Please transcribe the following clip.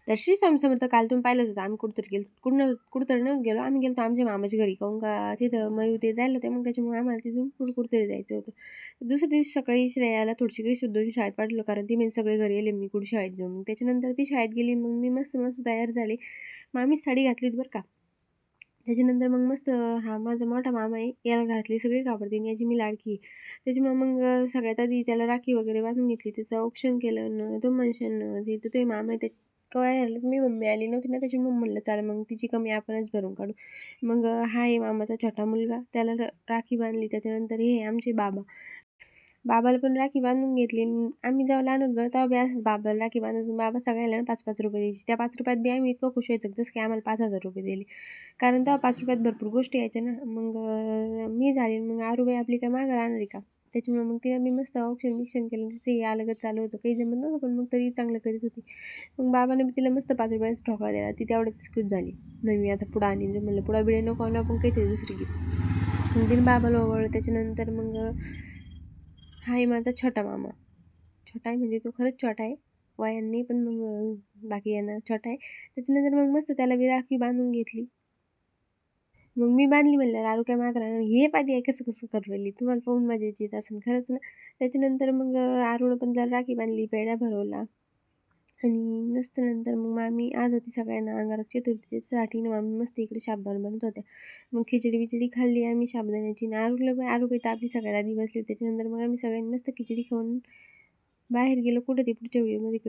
तर श्री स्वामी समर्थ काल तुम्ही पाहिलंच होतं आम्ही कुठंतरी गेलो कुठंतरी न गेलो आम्ही गेलो आमच्या मामाच्या घरी काहून का तिथं मयू ते जायला होते मग त्याच्यामुळे आम्हाला तिथून कुठंतरी जायचं होतं. दुसऱ्या दिवशी सकाळी श्रेयाला थोडीशी घरी शुद्धून शाळेत पाठवलं कारण ती मी सगळे घरी आले मी कुठे शाळेत जाऊन मग त्याच्यानंतर ती शाळेत गेली मग मी मस्त मस्त तयार झाली. मग आम्ही साडी घातली बरं का. त्याच्यानंतर मग मस्त हा माझा मोठा मामा आहे याला घरातली सगळी कापडते याची मी लाडकी आहे. त्याच्यामुळे मग सगळ्यात आधी त्याला राखी वगैरे बांधून घेतली त्याचं औक्षण केलं न तो म्हणशन ते तो मामा आहे ते काय झालं मी मम्मी आली नव्हती ना त्याच्यामुळे म्हणलं चाल मग तिची कमी आपणच भरून काढू. मग हा आहे मामाचा छोटा मुलगा त्याला राखी बांधली. त्याच्यानंतर हे आमचे बाबा बाबाला पण राखी बांधून घेतली. आम्ही जेव्हा लहान होतो तेव्हा बी असंच बाबाला राखी बांधायचो. बाबा सगळ्याला 5-5 रुपये द्यायचे. त्या 5 रुपयात बी आम्ही इतकं खुश व्हायचो जसं की आम्हाला 5,000 रुपये दिले. कारण तेव्हा 5 रुपयात भरपूर गोष्टी यायच्या ना. मग मी झाली मग आरूबाई आपली काय मागं राहणार आहे का? त्याच्यामुळे मग तिला मी मस्त औक्षण केलं. तिचं हे अलगच चालू होतं. काही जमत नव्हतं पण मग तरी चांगलं करीत होती. मग बाबाने बी तिला मस्त 5 रुपयाचा ठोकळा दिला. ती तेवढ्यातच खुश झाली. मग मी आता पुढं आणीन म्हणलं पुढं बिडे नको आणू आपण काहीतरी दुसरी घेऊ. मग तिने बाबाला ओवाळलं. त्याच्यानंतर मग हा आहे माझा छोटा मामा. छोटा आहे म्हणजे तो खरंच छोटा आहे वयांनी पण मग बाकी यांना छोटा आहे. त्याच्यानंतर मग मस्त त्याला बी राखी बांधून घेतली. मग मी बांधली म्हणल्यावर आरू काय मागं राहणार हे पाहते आहे कसं कसं करू राहिली तुम्हाला पाहून मजा येत असेल खरंच ना. त्याच्यानंतर मग आरूनं पण त्याला राखी बांधली पेढा भरवला आणि मस्त नंतर मग मामी आज होती सगळ्यांना अंगारक चतुर्थी त्याच्यासाठी ना मामी मस्त इकडे साबुदाणा बनत होत्या. मग खिचडी बिचडी खाल्ली आम्ही साबुदाण्याची आणि आरूबाई तर आपली सगळ्यात आधी बसली. त्याच्यानंतर मग आम्ही सगळ्यांनी मस्त खिचडी खाऊन बाहेर गेलो कुठं ते पुढच्या व्हिडिओमध्ये